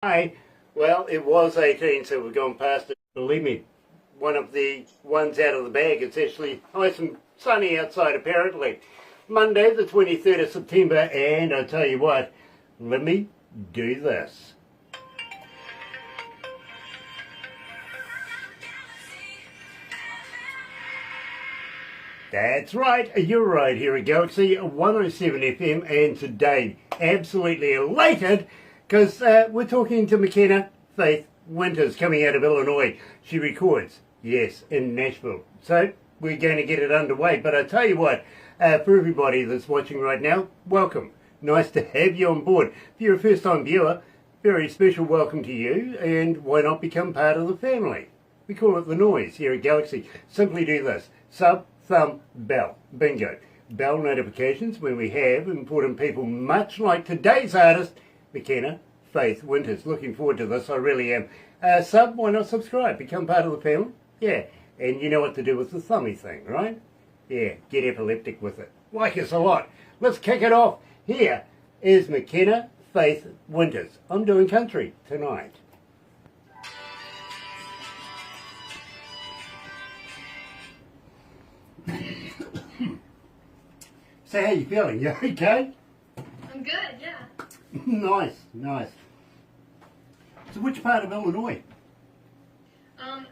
Hey, well, it was 18, so we've gone past it. Believe me, one of the ones out of the bag. It's actually nice and sunny outside, apparently. Monday, the 23rd of September, and I tell you what, let me do this. That's right, you're right here at Galaxy 107 FM, and today, absolutely elated, because we're talking to McKenna Faith Winters, coming out of Illinois. She records, yes, in Nashville. So, we're going to get it underway. But I tell you what, for everybody that's watching right now, welcome. Nice to have you on board. If you're a first-time viewer, very special welcome to you, and why not become part of the family? We call it the noise here at Galaxy. Simply do this. Sub, thumb, bell. Bingo. Bell notifications when we have important people, much like today's artist, McKenna Faith Winters. Looking forward to this, I really am. Sub, why not subscribe? Become part of the family? Yeah. And you know what to do with the thummy thing, right? Yeah, get epileptic with it. Like us a lot. Let's kick it off. Here is McKenna Faith Winters. I'm doing country tonight. So how you feeling? You okay? I'm good, yeah. Nice, nice. So which part of Illinois?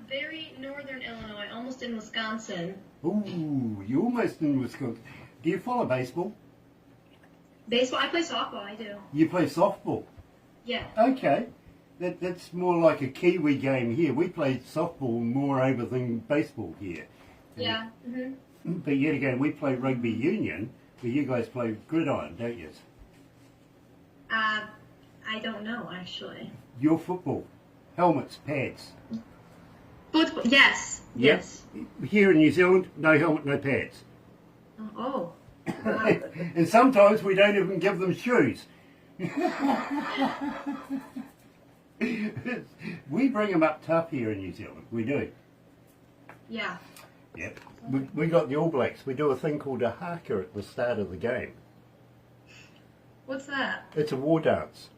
Very northern Illinois, almost in Wisconsin. Ooh, you're almost in Wisconsin. Do you follow baseball? Baseball? I play softball, I do. You play softball? Yeah. Okay. That's more like a Kiwi game here. We play softball more over than baseball here. Yeah. Mm-hmm. But yet again, we play rugby union, but you guys play gridiron, don't you? I don't know, actually. Your football. Helmets, pads. Football, yes. Yep. Yes. Here in New Zealand, no helmet, no pads. Oh. Wow. And sometimes we don't even give them shoes. We bring them up tough here in New Zealand. We do. Yeah. Yep. We got the All Blacks. We do a thing called a haka at the start of the game. What's that? It's a war dance.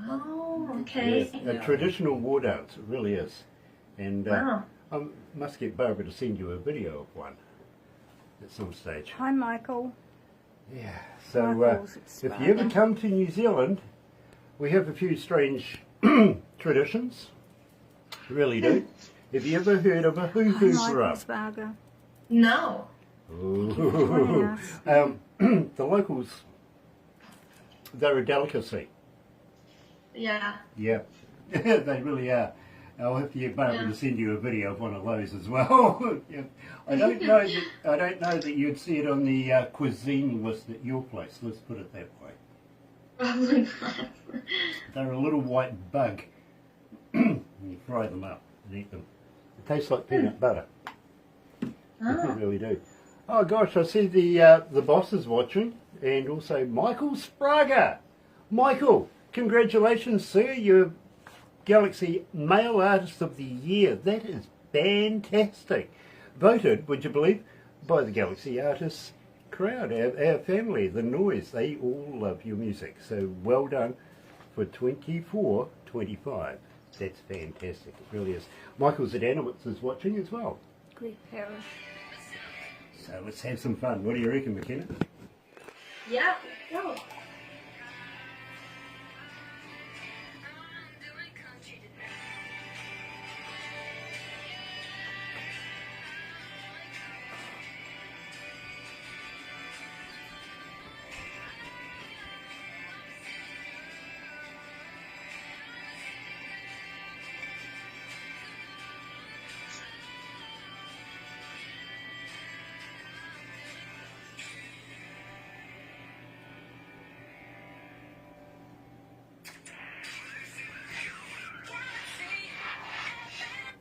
Oh, okay. Yes, a traditional war dance. It really is. And Wow. I must get Barbara to send you a video of one at some stage. Hi, Michael. Yeah. So Michael's if you ever come to New Zealand, we have a few strange traditions. We really do. Have you ever heard of a hoo-hoo Michael rub? Sparger. No. Ooh. The locals, they're a delicacy. Yeah. Yeah, they really are. I'll have to get Barbara to send you a video of one of those as well. Yeah. I don't know that you'd see it on the cuisine list at your place. Let's put it that way. Probably not. They're a little white bug. You fry them up and eat them. It tastes like peanut butter. They really do. Oh gosh, I see the boss is watching, and also Michael Sprague. Michael, congratulations, sir. You're Galaxy Male Artist of the Year. That is fantastic. Voted, would you believe, by the Galaxy Artists crowd, our family, the noise. They all love your music. So well done for 24-25. That's fantastic. It really is. Michael Zadanowitz is watching as well. Greg Parrish. So let's have some fun. What do you reckon, McKenna? Yeah. Go.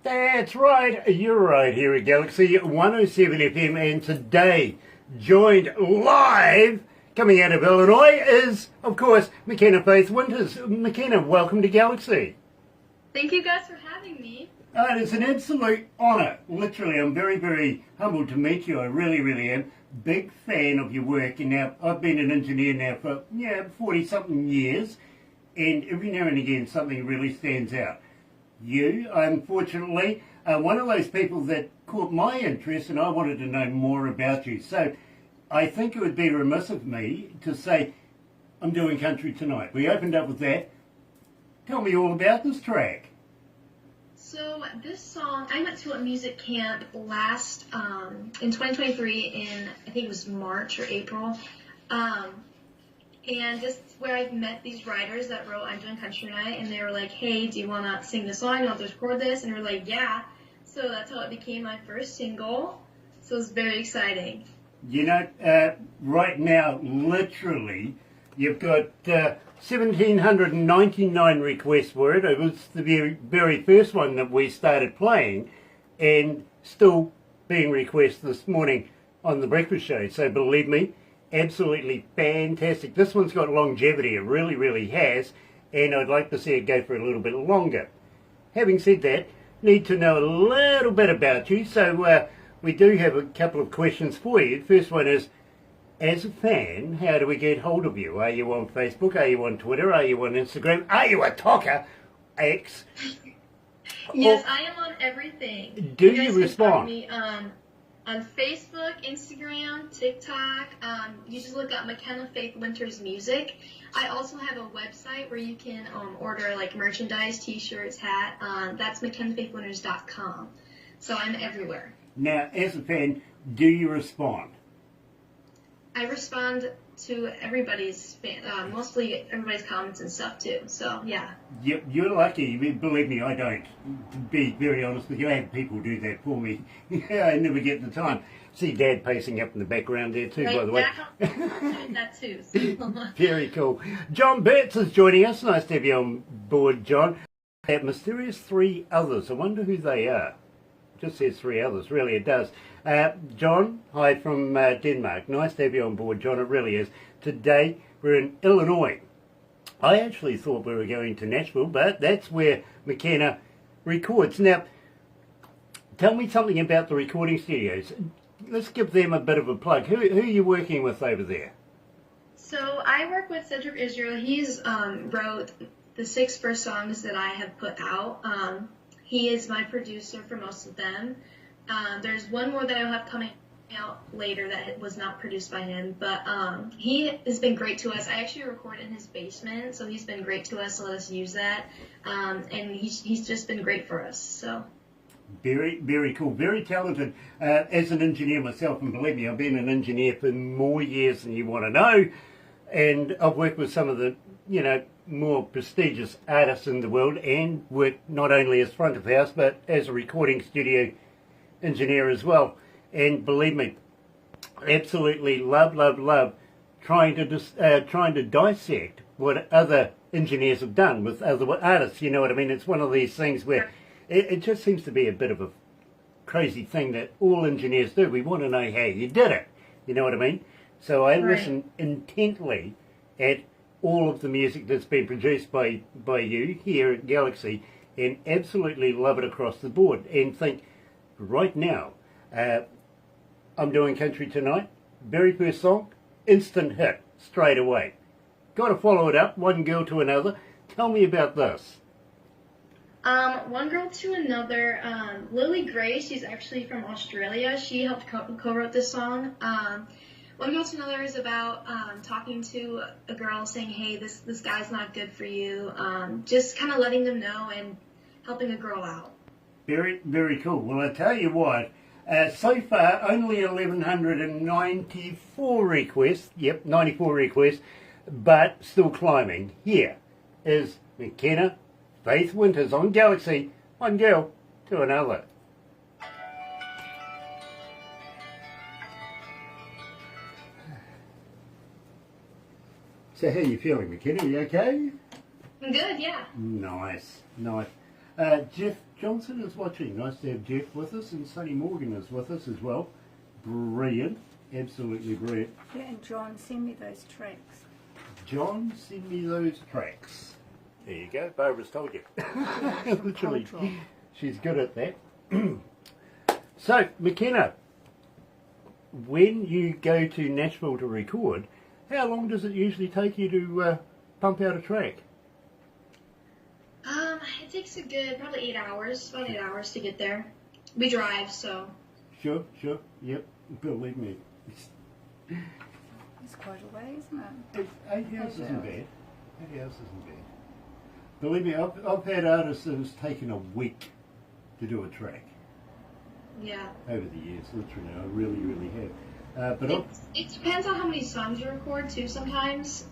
That's right, you're right here at Galaxy 107 FM, and today, joined live, coming out of Illinois, is, of course, McKenna Faith Winters. McKenna, welcome to Galaxy. Thank you guys for having me. It's an absolute honour. Literally, I'm very, very humbled to meet you. I really, really am. Big fan of your work. And now, I've been an engineer now for, 40-something years. and every now and again something really stands out. You, unfortunately, are one of those people that caught my interest, and I wanted to know more about you. So I think it would be remiss of me to say, I'm doing country tonight. We opened up with that. Tell me all about this track. So this song, I went to a music camp last in 2023 in I think it was March or April, and this is where I met these writers that wrote I'm Doing Country Tonight, and they were like, hey, do you want to sing this song? You want to record this? And we're like, yeah. So that's how it became my first single. So it was very exciting. You know, right now, literally, you've got 1,799 requests for it. It was the very first one that we started playing, and still being requested this morning on the breakfast show. So believe me, absolutely fantastic. This one's got longevity. It really, really has, and I'd like to see it go for a little bit longer. Having said that, need to know a little bit about you. So we do have a couple of questions for you. The first one is, as a fan, how do we get hold of you? Are you on Facebook? Are you on Twitter? Are you on Instagram? Are you a talker? X? Yes, I am on everything. Do guys you can respond? find me on Facebook, Instagram, TikTok. You just look up McKenna Faith Winters Music. I also have a website where you can order like merchandise, t-shirts, hat. That's McKennaFaithWinters.com. So I'm everywhere. Now, as a fan, do you respond? I respond to everybody's, mostly everybody's comments and stuff too. So yeah. You're lucky. Believe me, I don't. To be very honest with you, I have people do that for me. I never get the time. See Dad pacing up in the background there too, by the way. That too. So. Very cool. John Burtz is joining us. Nice to have you on board, John. That mysterious three others. I wonder who they are. Just says three others. Really, it does. John, hi from Denmark. Nice to have you on board, John. It really is. Today, we're in Illinois. I actually thought we were going to Nashville, but that's where McKenna records. Now, tell me something about the recording studios. Let's give them a bit of a plug. Who are you working with over there? So I work with Cedric Israel. He's wrote the 6 first songs that I have put out. He is my producer for most of them. There's one more that I'll have coming out later that was not produced by him, but he has been great to us. I actually record in his basement, so he's been great to us to let us use that, and he's just been great for us. So very, very cool, very talented. As an engineer myself, and believe me, I've been an engineer for more years than you want to know, and I've worked with some of the, more prestigious artists in the world, and worked not only as front of house, but as a recording studio engineer as well. And believe me, absolutely love trying to dissect what other engineers have done with other artists. You know what I mean? It's one of these things where it just seems to be a bit of a crazy thing that all engineers do. We want to know how you did it. You know what I mean? So I listen intently at all of the music that's been produced by you here at Galaxy, and absolutely love it across the board, and think right now, I'm Doing Country Tonight, very first song, instant hit, straight away. Got to follow it up, One Girl to Another. Tell me about this. One Girl to Another, Lily Gray, she's actually from Australia. She helped co-wrote this song. One Girl to Another is about talking to a girl, saying, hey, this guy's not good for you. Just kind of letting them know and helping a girl out. Very, very cool. Well, I tell you what, so far only 1,194 requests. Yep, 94 requests, but still climbing. Here is McKenna Faith Winters on Galaxy, One Girl to Another. So how are you feeling, McKenna? Are you okay? I'm good, yeah. Nice. Jeff Johnson is watching. Nice to have Jeff with us, and Sonny Morgan is with us as well. Brilliant. Absolutely brilliant. Yeah, and John, send me those tracks. John, send me those tracks. There you go. Barbara's told you. Literally, she's good at that. So, McKenna, when you go to Nashville to record, how long does it usually take you to pump out a track? takes a good probably 8 hours, about 8 hours to get there. We drive, so. Sure, yep, believe me. It's quite a way, isn't it? 8 hours isn't bad. 8 hours isn't bad. Believe me, I've had artists that has taken a week to do a track. Yeah. Over the years, literally, I really have. But it depends on how many songs you record too. Sometimes,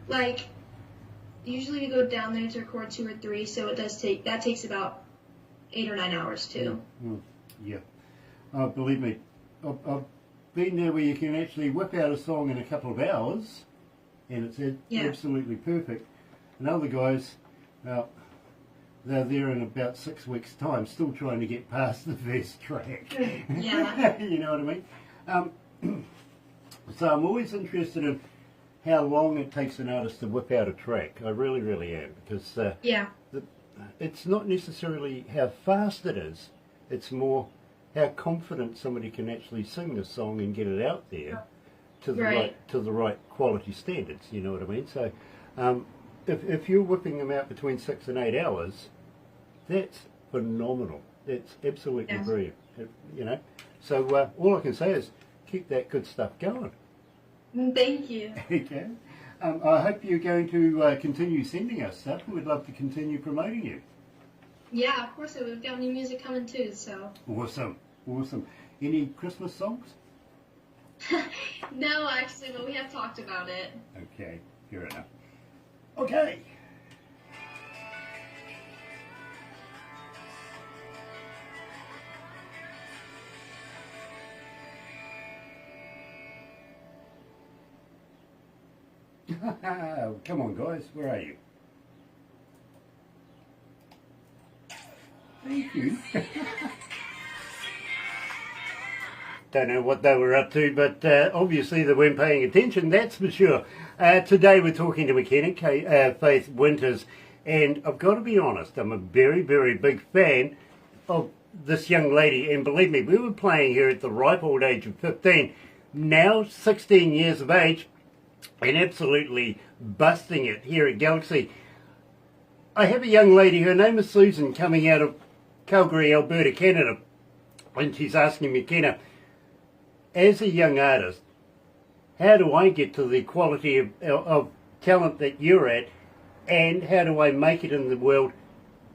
like usually we go down there to record 2 or 3, so it does takes about 8 or 9 hours too. Yeah. Believe me, I've been there where you can actually whip out a song in a couple of hours, and it's absolutely perfect. And other guys, well, they're there in about 6 weeks' time, still trying to get past the first track. Yeah. You know what I mean? So I'm always interested in how long it takes an artist to whip out a track. I really am, because it's not necessarily how fast it is, it's more how confident somebody can actually sing this song and get it out there to the right quality standards. You know what I mean? So if you're whipping them out between 6 and 8 hours, that's phenomenal. That's absolutely brilliant. You know. So all I can say is keep that good stuff going. Thank you. Okay. I hope you're going to continue sending us stuff. We'd love to continue promoting you. Yeah, of course. We've got new music coming too. So. Awesome. Any Christmas songs? No, actually, but we have talked about it. Okay, fair enough. Okay. Come on, guys, where are you? Thank you. Don't know what they were up to, but obviously they weren't paying attention, that's for sure. Today we're talking to McKenna Faith Winters, and I've got to be honest, I'm a very big fan of this young lady, and believe me, we were playing her at the ripe old age of 15, now 16 years of age, and absolutely busting it here at Galaxy. I have a young lady, her name is Susan, coming out of Calgary, Alberta, Canada, and she's asking McKenna, as a young artist, how do I get to the quality of talent that you're at, and how do I make it in the world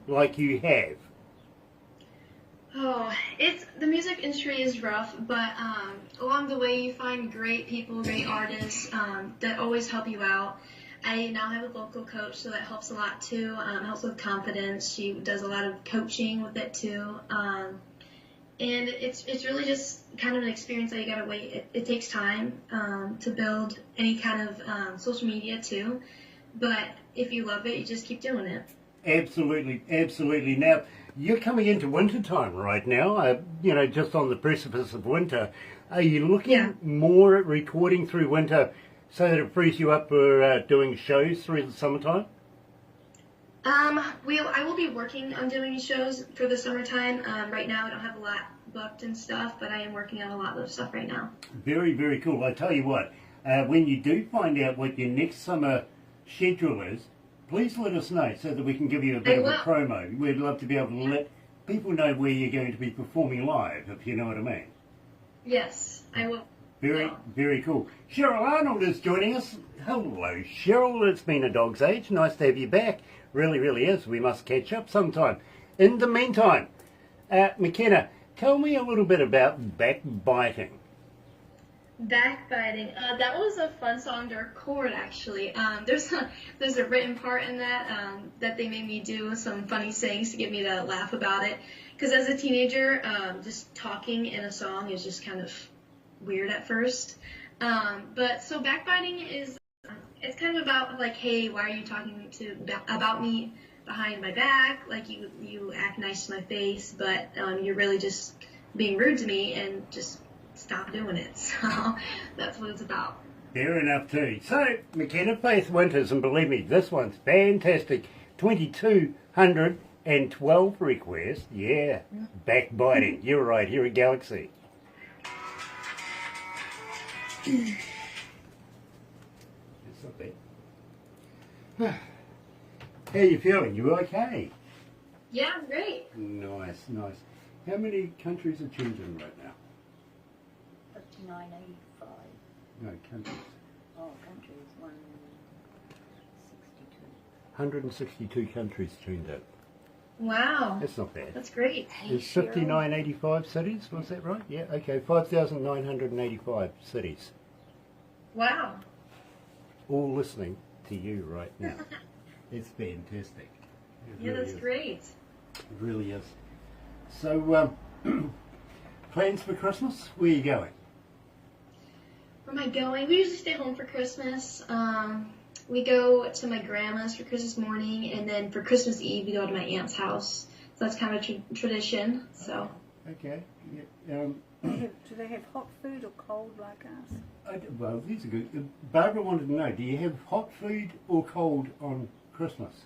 like you have? Oh, the music industry is rough, but along the way you find great people, great artists that always help you out. I now have a vocal coach, so that helps a lot too. Helps with confidence. She does a lot of coaching with it too. And it's really just kind of an experience that you gotta wait. It takes time to build any kind of social media too. But if you love it, you just keep doing it. Absolutely. Now, you're coming into winter time right now, just on the precipice of winter. Are you looking more at recording through winter so that it frees you up for doing shows through the summertime? I will be working on doing shows for the summertime. Right now I don't have a lot booked and stuff, but I am working on a lot of stuff right now. Very cool. I tell you what, when you do find out what your next summer schedule is, please let us know so that we can give you a bit of a promo. We'd love to be able to let people know where you're going to be performing live, if you know what I mean. Yes, I will. Very cool. Cheryl Arnold is joining us. Hello, Cheryl. It's been a dog's age. Nice to have you back. Really is. We must catch up sometime. In the meantime, McKenna, tell me a little bit about Backbiting. Backbiting. That was a fun song to record, actually. There's a written part in that that they made me do some funny sayings to get me to laugh about it. Because as a teenager, just talking in a song is just kind of weird at first. But so Backbiting is, it's kind of about like, hey, why are you talking about me behind my back? Like you act nice to my face, but you're really just being rude to me, and just stop doing it. So that's what it's about. Fair enough too. So McKenna Faith Winters, and believe me, this one's fantastic. 2,212 requests. Yeah, Backbiting. You're right, here at Galaxy. It's not bad. How are you feeling? You okay? Yeah, I'm great. Nice, nice. How many countries are tuned in right now? 5985. No, countries. Oh, countries, 162. 162 countries tuned in. Wow. That's not bad. That's great. There's 5985 cities, was that right? Yeah, okay. 5,985 cities. Wow. All listening to you right now. It's fantastic. It Yeah, really that's is. great. It really is. So, plans for Christmas? Where are you going? Where am I going? We usually stay home for Christmas. We go to my grandma's for Christmas morning, and then for Christmas Eve we go to my aunt's house. So that's kind of a tradition. So. Okay. Yeah, Do they have hot food or cold like us? well, these are good. Barbara wanted to know, do you have hot food or cold on Christmas?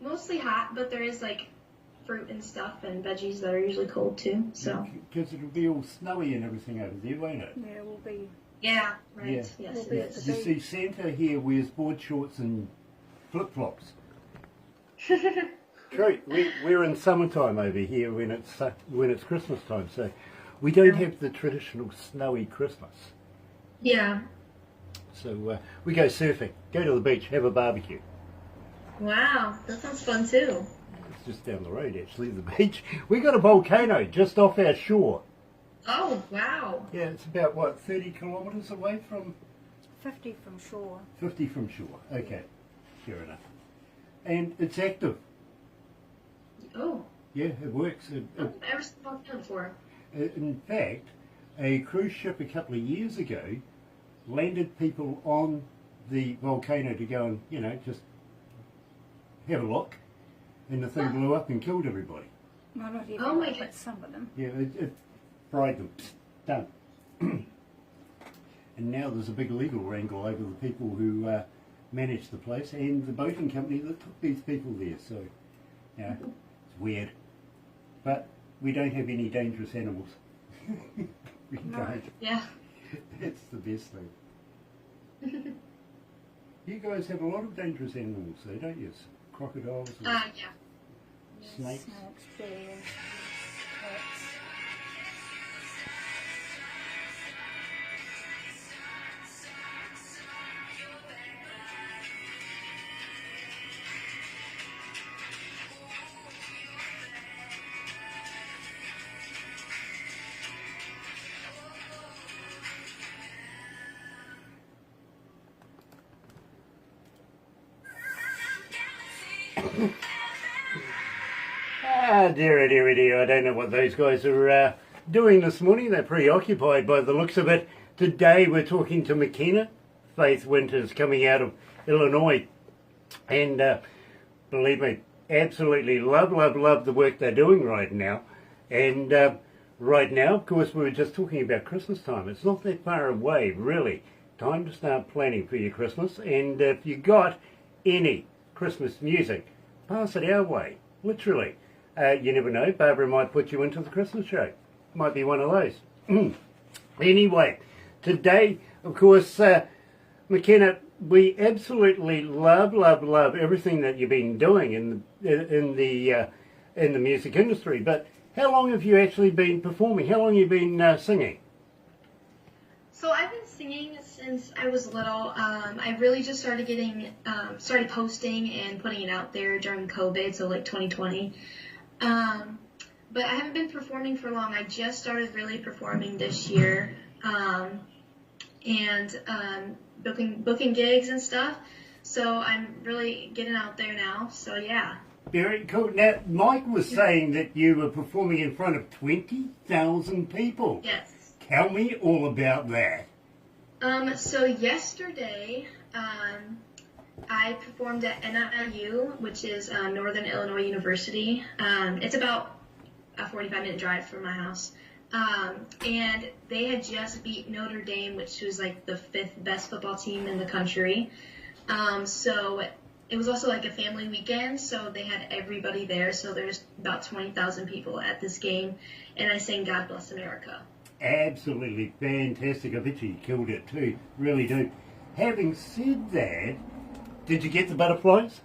Mostly hot, but there is like fruit and stuff and veggies that are usually cold too. So. Because it'll be all snowy and everything over there, won't it? Yeah, we'll be. Yeah. Right. Yeah. Yes. We'll It be Yeah. at the is. You beach. see, Santa here wears board shorts and flip-flops. True. We're in summertime over here when it's Christmas time, so we don't have the traditional snowy Christmas. Yeah. So we go surfing, go to the beach, have a barbecue. Wow. That sounds fun too. It's just down the road, actually, the beach. We got a volcano just off our shore. Oh wow. Yeah, it's about, what, 30 kilometres away from... 50 from shore. 50 from shore. Okay, fair enough. And it's active. Oh. Yeah, it works. I've never seen a volcano before. In fact, a cruise ship a couple of years ago landed people on the volcano to go and, you know, just have a look. And the thing blew up and killed everybody. Well, not Oh my everyone, God. but some of them. Yeah, it fried them. Psst, done. And now there's a big legal wrangle over the people who manage the place and the boating company that took these people there. So, yeah, it's weird. But we don't have any dangerous animals. We No. don't. Yeah. It's the best thing. You guys have a lot of dangerous animals though, don't you? Crocodiles and Yeah. snakes. Snakes, bears, cats. Ah, dear, I don't know what those guys are doing this morning. They're preoccupied by the looks of it. Today we're talking to McKenna Faith Winters coming out of Illinois. And believe me, absolutely love the work they're doing right now. And right now, of course, we were just talking about Christmas time. It's not that far away, really. Time to start planning for your Christmas. And if you got any Christmas music, pass it our way, literally. You never know, Barbara might put you into the Christmas show. Might be one of those. Anyway, today, of course, McKenna, we absolutely love everything that you've been doing in the music industry. But how long have you actually been performing? How long have you been singing? So I've been singing since I was little. I really just started started posting and putting it out there during COVID, so like 2020. But I haven't been performing for long. I just started really performing this year, and booking gigs and stuff. So I'm really getting out there now. So yeah. Very cool. Now, Mike was saying that you were performing in front of 20,000 people. Yes. Tell me all about that. So yesterday, I performed at NIU, which is Northern Illinois University. It's about a 45-minute drive from my house. And they had just beat Notre Dame, which was like the 5th best football team in the country. So it was also like a family weekend, so they had everybody there. So there's about 20,000 people at this game, and I sang God Bless America. Absolutely fantastic. I bet you killed it too. Really do. Having said that, Did you get the butterflies?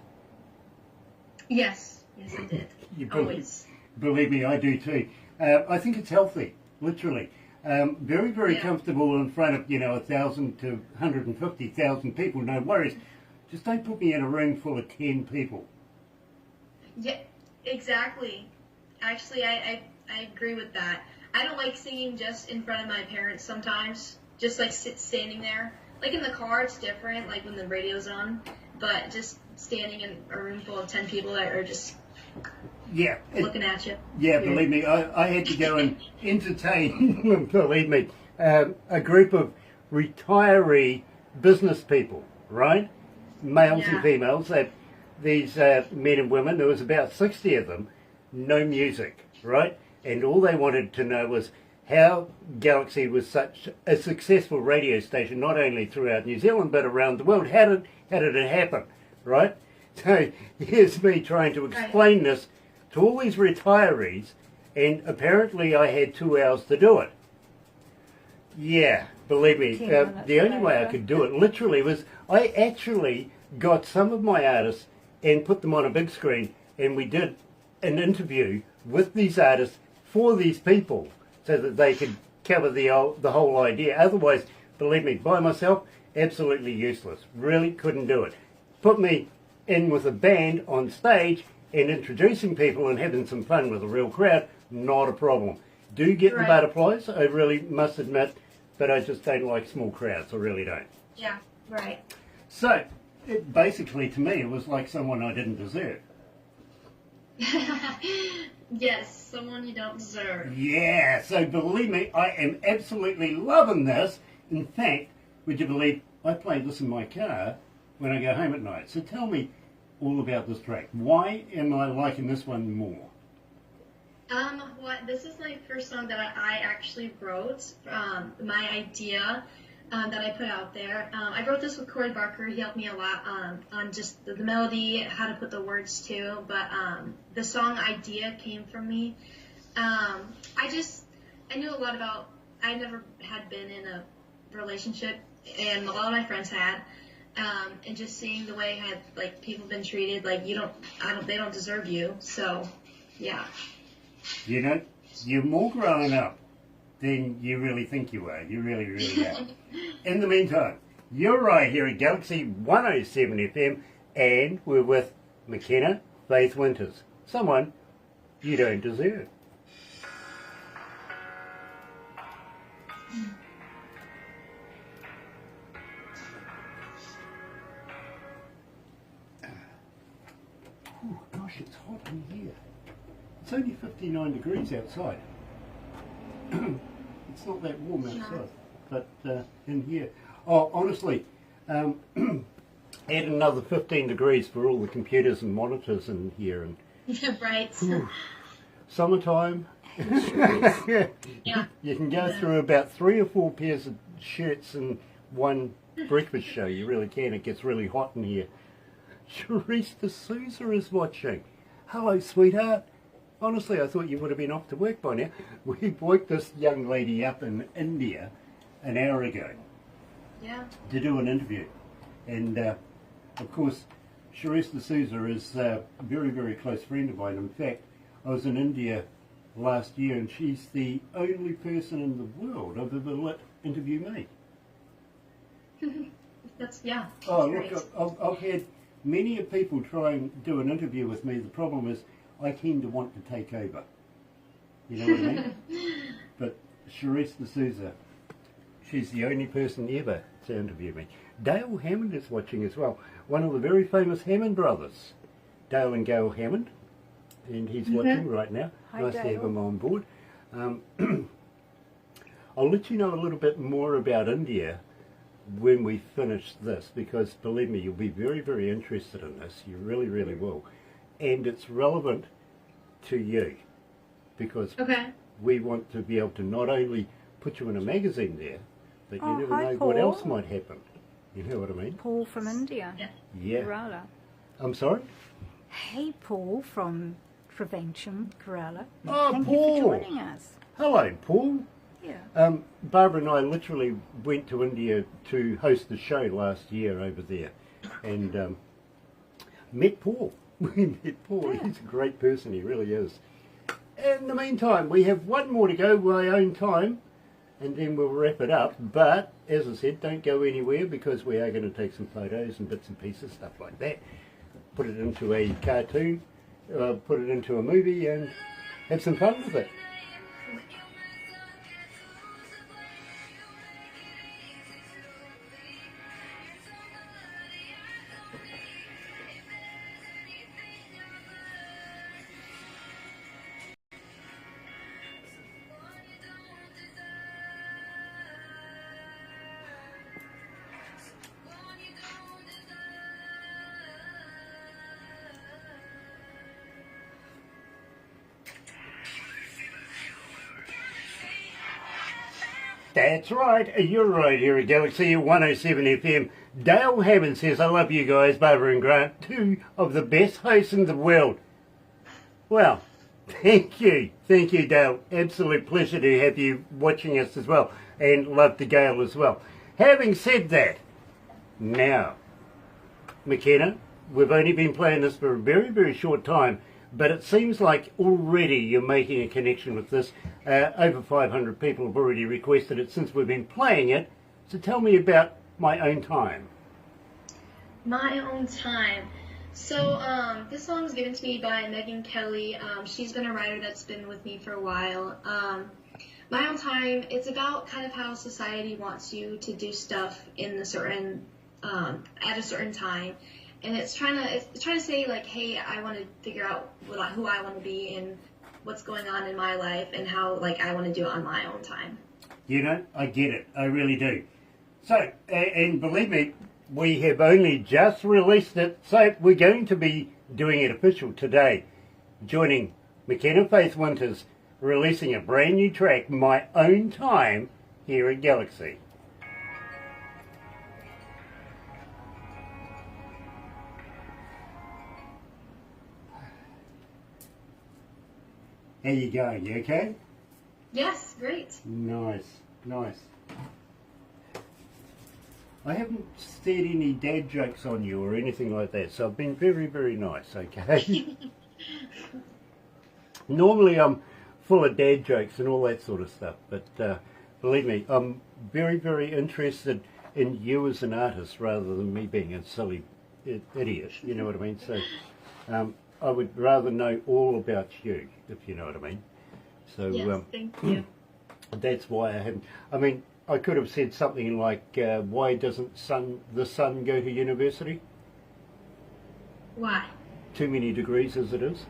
Yes, I did. You Always. believe me, I do too. I think it's healthy, literally. Very, very comfortable in front of, 1,000 to 150,000 people, no worries. Just don't put me in a room full of 10 people. Yeah, exactly. Actually, I agree with that. I don't like singing just in front of my parents sometimes, just like standing there. Like in the car, it's different, like when the radio's on, but just standing in a room full of 10 people that are just looking at you. Yeah, believe me, I had to go and entertain, believe me, a group of retiree business people, right? Males and females, these men and women, there was about 60 of them, no music, right? And all they wanted to know was how Galaxy was such a successful radio station, not only throughout New Zealand, but around the world. How did it happen, right? So here's me trying to explain this to all these retirees, and apparently I had 2 hours to do it. Yeah, believe me, the only way I could do it literally was I actually got some of my artists and put them on a big screen, and we did an interview with these artists for these people so that they could cover the whole idea. Otherwise, believe me, by myself, absolutely useless. Really couldn't do it. Put me in with a band on stage and introducing people and having some fun with a real crowd, not a problem. Do get the butterflies, I really must admit, but I just don't like small crowds, I really don't. Yeah, right. So, basically to me, it was like someone I didn't deserve. Yes, someone you don't deserve. Yeah, so believe me, I am absolutely loving this. In fact, would you believe I play this in my car when I go home at night. So tell me all about this track. Why am I liking this one more? This is my first song that I actually wrote. My idea that I put out there. I wrote this with Corey Barker. He helped me a lot on just the melody, how to put the words to. But the song idea came from me. I knew a lot about. I never had been in a relationship, and a lot of my friends had. And just seeing the way people been treated, they don't deserve you. So, yeah. You know, you're more grown up than you really think you are. You really, really are. In the meantime, you're right here at Galaxy 107 FM, and we're with McKenna Faith Winters, someone you don't deserve. Oh gosh, it's hot in here. It's only 59 degrees outside. It's not that warm outside, but in here. Oh, honestly, add another 15 degrees for all the computers and monitors in here. And right. Summertime. Yeah. You can go through about 3 or 4 pairs of shirts in one breakfast show. You really can. It gets really hot in here. Charisse D'Souza is watching. Hello, sweetheart. Honestly, I thought you would have been off to work by now. We woke this young lady up in India an hour ago to do an interview. And, of course, Charisse D'Souza is a very, very close friend of mine. In fact, I was in India last year, and she's the only person in the world I've ever let interview me. That's Oh, great. Look, I've had many of people try and do an interview with me. The problem is I tend to want to take over. You know what I mean? But Charisse D'Souza, she's the only person ever to interview me. Dale Hammond is watching as well. One of the very famous Hammond brothers. Dale and Gail Hammond. And he's watching right now. Hi, nice Dale. to have him on board. I'll let you know a little bit more about India when we finish this, because believe me, you'll be very, very interested in this. You really, really will. And it's relevant to you, because we want to be able to not only put you in a magazine there, but you never know Paul. what else might happen. You know what I mean? Paul from India. Yeah. Kerala. I'm sorry? Hey, Paul from Prevention, Kerala. Oh, Thank Paul. you for joining us. Hello, Paul. Yeah. Barbara and I literally went to India to host the show last year over there, and met Paul. We met Paul. Yeah. He's a great person, he really is. In the meantime, we have one more to go, my own time, and then we'll wrap it up. But, as I said, don't go anywhere because we are going to take some photos and bits and pieces, stuff like that. Put it into a cartoon, put it into a movie and have some fun with it. That's right, you're right here at Galaxy 107 FM. Dale Hammond says, I love you guys, Barbara and Grant, two of the best hosts in the world. Well, thank you, Dale. Absolute pleasure to have you watching us as well, and love to Gail as well. Having said that, now, McKenna, we've only been playing this for a very, very short time, but it seems like already you're making a connection with this. Over 500 people have already requested it since we've been playing it. So tell me about My Own Time. My Own Time. So this song was given to me by Megan Kelly. She's been a writer that's been with me for a while. My Own Time, it's about kind of how society wants you to do stuff in a certain at a certain time. And it's trying to say, like, hey, I want to figure out who I want to be and what's going on in my life and how, like, I want to do it on my own time. You know, I get it. I really do. So, and believe me, we have only just released it, so we're going to be doing it official today. Joining McKenna Faith Winters, releasing a brand new track, My Own Time, here at Galaxy. How you going? You okay? Yes, great. Nice, nice. I haven't said any dad jokes on you or anything like that, so I've been very, very nice, okay? Normally I'm full of dad jokes and all that sort of stuff, but believe me, I'm very, very interested in you as an artist rather than me being a silly idiot, you know what I mean? So I would rather know all about you, if you know what I mean. So Yes, thank you. that's why I haven't. I mean, I could have said something like, why doesn't the sun go to university? Why? Too many degrees as it is.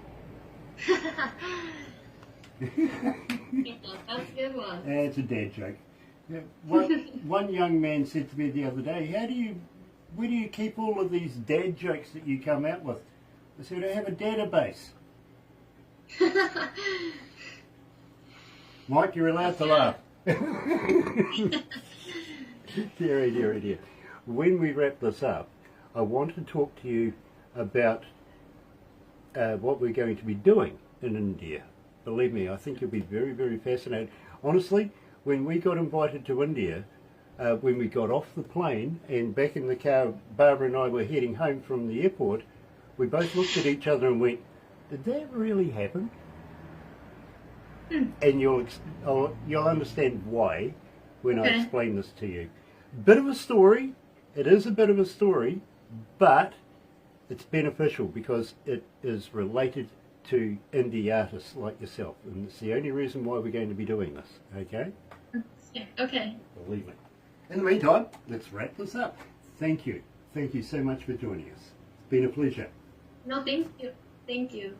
Yeah, that's a good one. It's a dad joke. Yeah, one young man said to me the other day, where do you keep all of these dad jokes that you come out with? I said, I have a database. Mike, you're allowed to laugh. Dear. When we wrap this up, I want to talk to you about what we're going to be doing in India. Believe me, I think you'll be very, very fascinated. Honestly, when we got invited to India, when we got off the plane and back in the car, Barbara and I were heading home from the airport, we both looked at each other and went, did that really happen? And you'll understand why when I explain this to you. Bit of a story. It is a bit of a story, but it's beneficial because it is related to indie artists like yourself, and it's the only reason why we're going to be doing this. Okay? Yeah, okay. Believe me. In the meantime, let's wrap this up. Thank you. Thank you so much for joining us. It's been a pleasure. No, thank you. Thank you.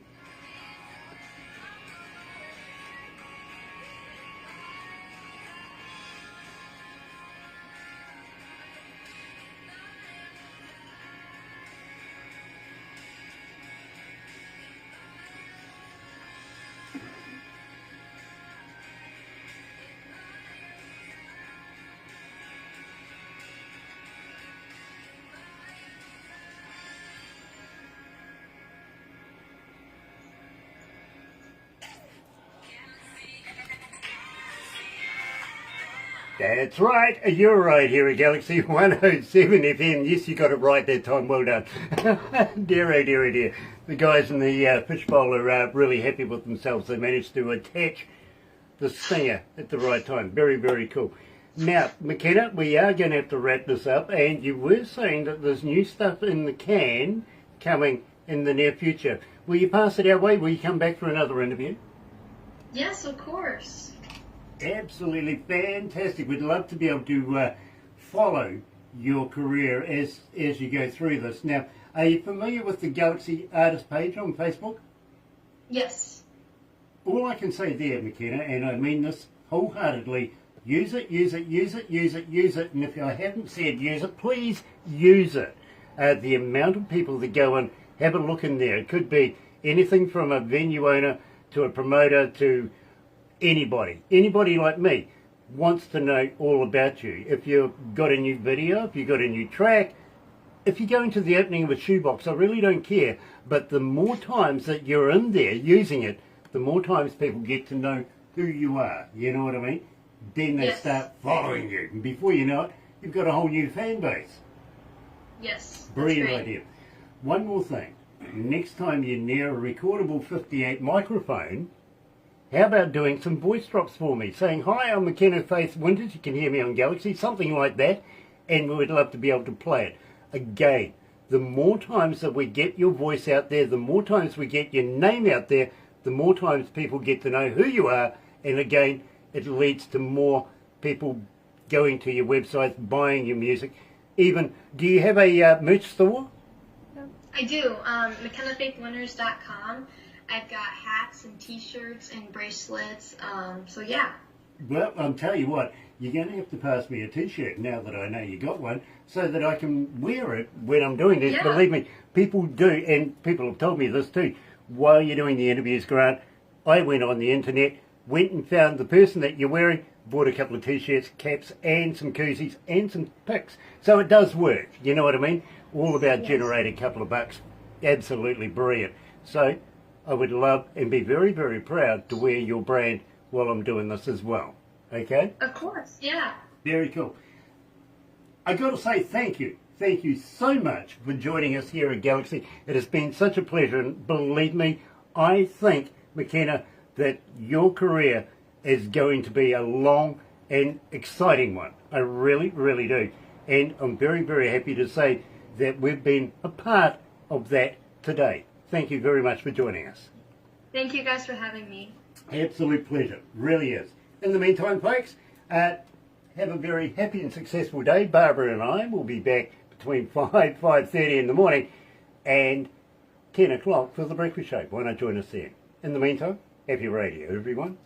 That's right, you're right here at Galaxy 107 FM. Yes, you got it right that time, well done. Dear, oh dear, oh dear. The guys in the fishbowl are really happy with themselves. They managed to attach the stinger at the right time. Very, very cool. Now, McKenna, we are going to have to wrap this up, and you were saying that there's new stuff in the can coming in the near future. Will you pass it our way? Will you come back for another interview? Yes, of course. Absolutely fantastic. We'd love to be able to follow your career as you go through this. Now, are you familiar with the Galaxy Artist page on Facebook? Yes. All I can say there, McKenna, and I mean this wholeheartedly, use it, use it, use it, use it, use it, and if I haven't said use it, please use it. The amount of people that go and have a look in there, it could be anything from a venue owner to a promoter to anybody like me wants to know all about you. If you've got a new video, if you've got a new track, if you go into the opening of a shoebox, I really don't care, but the more times that you're in there using it, the more times people get to know who you are, you know what I mean? Then they start following you, and before you know it, you've got a whole new fan base. Yes. Brilliant idea. One more thing, next time you're near a recordable 58 microphone, how about doing some voice drops for me, saying, hi, I'm McKenna Faith Winters, you can hear me on Galaxy, something like that, and we would love to be able to play it. Again, the more times that we get your voice out there, the more times we get your name out there, the more times people get to know who you are, and again, it leads to more people going to your website, buying your music. Even, do you have a merch store? I do. McKennaFaithWinters.com. I've got hats and t-shirts and bracelets, so yeah. Well, I'll tell you what, you're going to have to pass me a t-shirt now that I know you got one, so that I can wear it when I'm doing this. Yeah. Believe me, people do, and people have told me this too. While you're doing the interviews, Grant, I went on the internet, went and found the person that you're wearing, bought a couple of t-shirts, caps, and some koozies, and some pics. So it does work, you know what I mean? All about generating a couple of bucks. Absolutely brilliant. So I would love and be very, very proud to wear your brand while I'm doing this as well. Okay? Of course, yeah. Very cool. I got to say thank you. Thank you so much for joining us here at Galaxy. It has been such a pleasure, and believe me, I think, McKenna, that your career is going to be a long and exciting one. I really, really do. And I'm very, very happy to say that we've been a part of that today. Thank you very much for joining us. Thank you guys for having me. Absolute pleasure. Really is. In the meantime, folks, have a very happy and successful day. Barbara and I will be back between 5:30 in the morning and 10 o'clock for the breakfast show. Why not join us there? In the meantime, happy radio, everyone.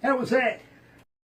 How was that?